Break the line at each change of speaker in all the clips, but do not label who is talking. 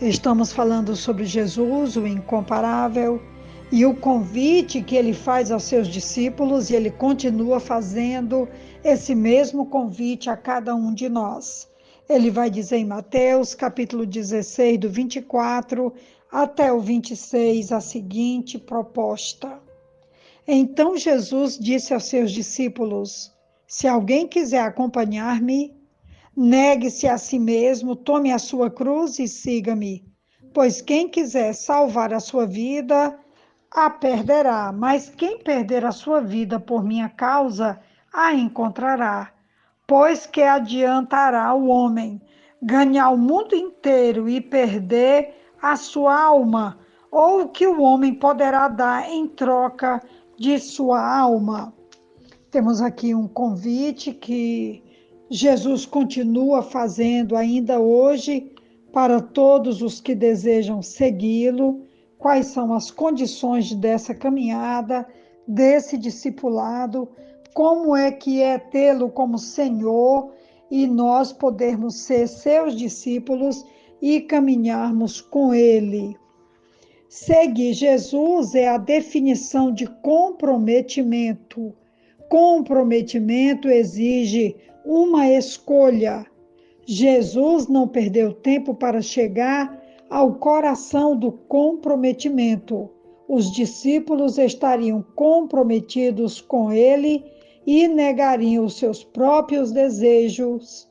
Estamos falando sobre Jesus, o incomparável, e o convite que ele faz aos seus discípulos, e ele continua fazendo esse mesmo convite a cada um de nós. Ele vai dizer em Mateus, capítulo 16, do 24 até o 26, a seguinte proposta. Então Jesus disse aos seus discípulos: Se alguém quiser acompanhar-me, negue-se a si mesmo, tome a sua cruz e siga-me. Pois quem quiser salvar a sua vida, a perderá. Mas quem perder a sua vida por minha causa, a encontrará. Pois que adiantará o homem ganhar o mundo inteiro e perder a sua alma? Ou o que o homem poderá dar em troca de sua alma? Temos aqui um convite que Jesus continua fazendo ainda hoje para todos os que desejam segui-lo. Quais são as condições dessa caminhada, desse discipulado? Como é que é tê-lo como Senhor e nós podermos ser seus discípulos e caminharmos com ele? Seguir Jesus é a definição de comprometimento. Comprometimento exige uma escolha. Jesus não perdeu tempo para chegar ao coração do comprometimento. Os discípulos estariam comprometidos com ele e negariam os seus próprios desejos,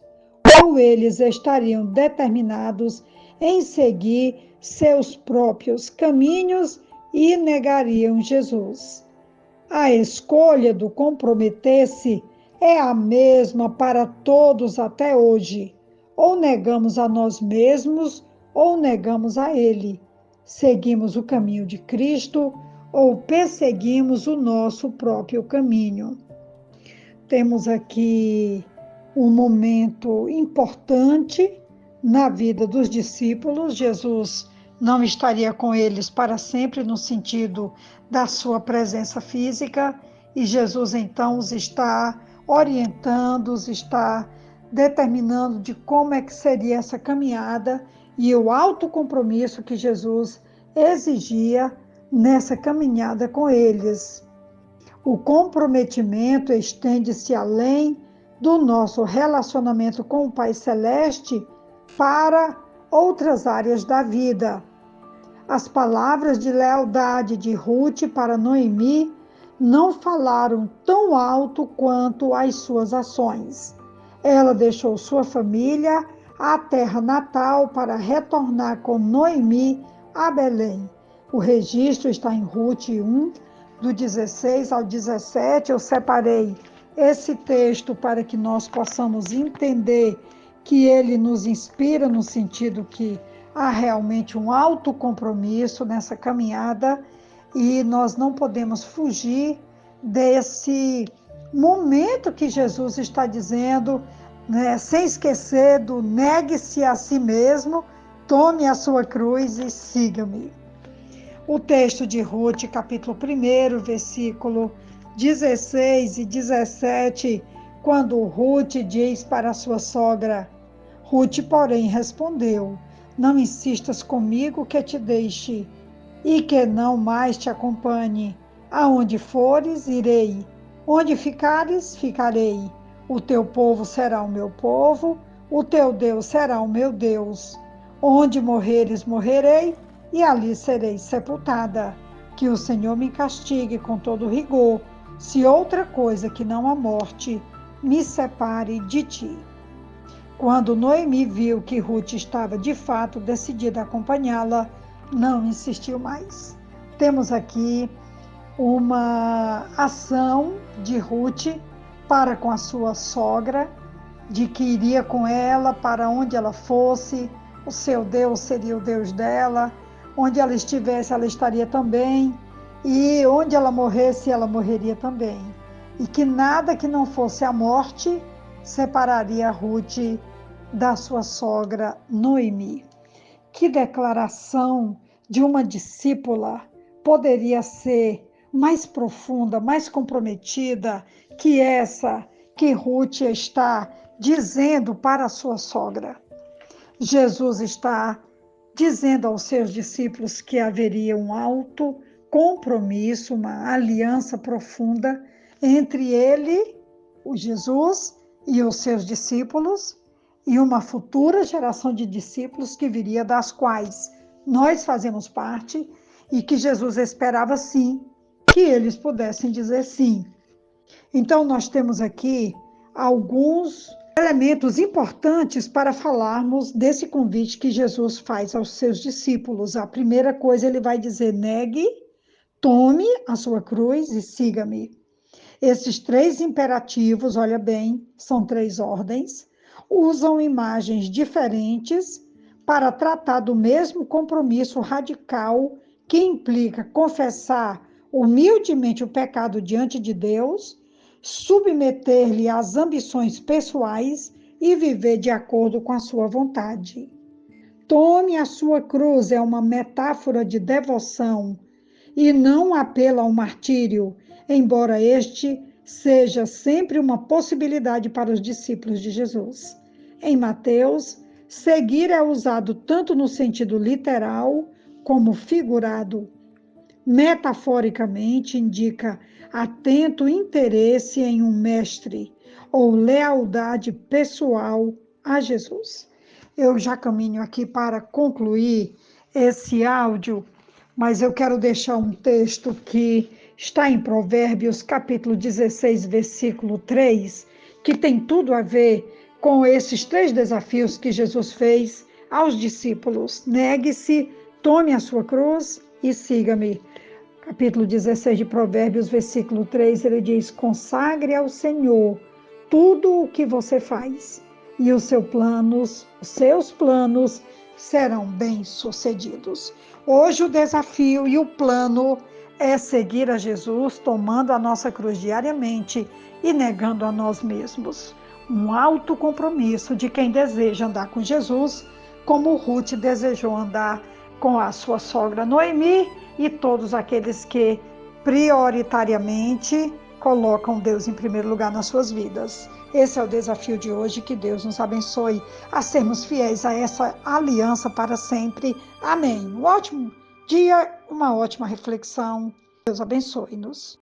ou eles estariam determinados em seguir seus próprios caminhos e negariam Jesus. A escolha do comprometer-se é a mesma para todos até hoje. Ou negamos a nós mesmos, ou negamos a Ele. Seguimos o caminho de Cristo, ou perseguimos o nosso próprio caminho. Temos aqui um momento importante na vida dos discípulos. Jesus não estaria com eles para sempre, no sentido da sua presença física, e Jesus então os está orientando, os está determinando de como é que seria essa caminhada e o alto compromisso que Jesus exigia nessa caminhada com eles. O comprometimento estende-se além do nosso relacionamento com o Pai Celeste para outras áreas da vida. As palavras de lealdade de Ruth para Noemi não falaram tão alto quanto as suas ações. Ela deixou sua família, a terra natal, para retornar com Noemi a Belém. O registro está em Ruth 1, do 16 ao 17. Eu separei esse texto para que nós possamos entender que ele nos inspira no sentido que há realmente um alto compromisso nessa caminhada e nós não podemos fugir desse momento que Jesus está dizendo, né, sem esquecer do negue-se a si mesmo, tome a sua cruz e siga-me. O texto de Ruth, capítulo 1, versículo 16 e 17, quando Ruth diz para sua sogra, Ruth, porém, respondeu, não insistas comigo que te deixe e que não mais te acompanhe. Aonde fores, irei. Onde ficares, ficarei. O teu povo será o meu povo, o teu Deus será o meu Deus. Onde morreres, morrerei, e ali serei sepultada. Que o Senhor me castigue com todo rigor, se outra coisa que não a morte me separe de ti. Quando Noemi viu que Ruth estava de fato decidida a acompanhá-la, não insistiu mais. Temos aqui uma ação de Ruth para com a sua sogra, de que iria com ela para onde ela fosse, o seu Deus seria o Deus dela, onde ela estivesse, ela estaria também, e onde ela morresse, ela morreria também. E que nada que não fosse a morte separaria Ruth da sua sogra Noemi. Que declaração de uma discípula poderia ser mais profunda, mais comprometida que essa que Ruth está dizendo para a sua sogra? Jesus está dizendo aos seus discípulos que haveria um alto compromisso, uma aliança profunda entre ele, o Jesus, e os seus discípulos, e uma futura geração de discípulos que viria, das quais nós fazemos parte, e que Jesus esperava sim que eles pudessem dizer sim. Então, nós temos aqui alguns elementos importantes para falarmos desse convite que Jesus faz aos seus discípulos. A primeira coisa, ele vai dizer: negue, tome a sua cruz e siga-me. Esses três imperativos, olha bem, são três ordens, usam imagens diferentes para tratar do mesmo compromisso radical que implica confessar humildemente o pecado diante de Deus, submeter-lhe às ambições pessoais e viver de acordo com a sua vontade. Tome a sua cruz é uma metáfora de devoção e não apela ao martírio, embora este seja sempre uma possibilidade para os discípulos de Jesus. Em Mateus, seguir é usado tanto no sentido literal como figurado. Metaforicamente, indica atento interesse em um mestre ou lealdade pessoal a Jesus. Eu já caminho aqui para concluir esse áudio, mas eu quero deixar um texto que está em Provérbios, capítulo 16, versículo 3, que tem tudo a ver com esses três desafios que Jesus fez aos discípulos. Negue-se, tome a sua cruz e siga-me. Capítulo 16 de Provérbios, versículo 3, ele diz: consagre ao Senhor tudo o que você faz, e os seus planos serão bem-sucedidos. Hoje o desafio e o plano é seguir a Jesus, tomando a nossa cruz diariamente e negando a nós mesmos. Um alto compromisso de quem deseja andar com Jesus, como Ruth desejou andar com a sua sogra Noemi e todos aqueles que prioritariamente colocam Deus em primeiro lugar nas suas vidas. Esse é o desafio de hoje, que Deus nos abençoe a sermos fiéis a essa aliança para sempre. Amém. Um ótimo dia, uma ótima reflexão. Deus abençoe-nos.